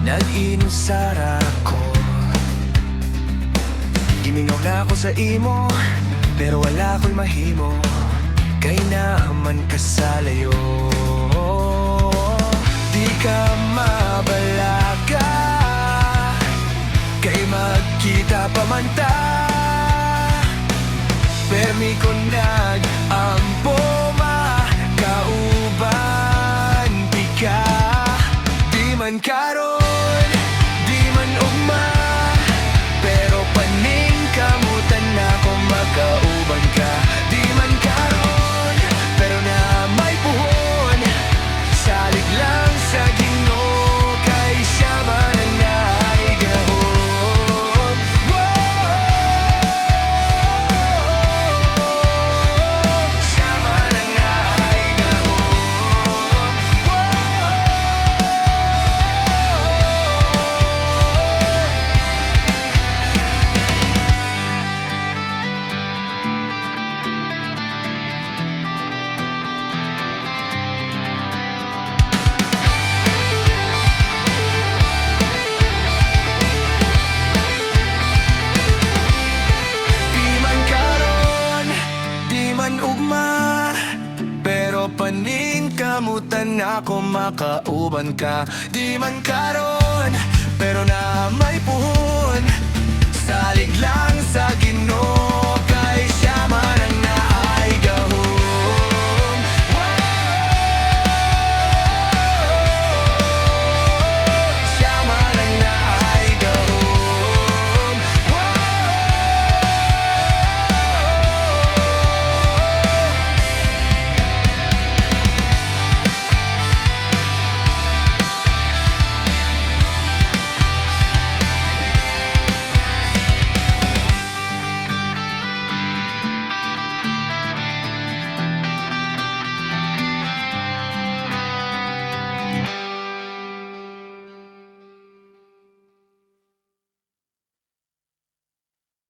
Nag-inusara ko, gimingaw na ako sa imo, pero wala ko'y mahimo, kay naman kasalayo. Di ka mabalaga, kay magkita pa man ta. Permi ko nag-ampo makauban pika. Di man karon, di man ugma, pero paning kamutan na kung makauban ka. Di man karon, pero na may puhon, salig lang sa Ginoo, kay siya man ang naigahon. Siya man ang naigahon. Ugma, pero paning kamutan ako makauban ka. Di man karon, pero na may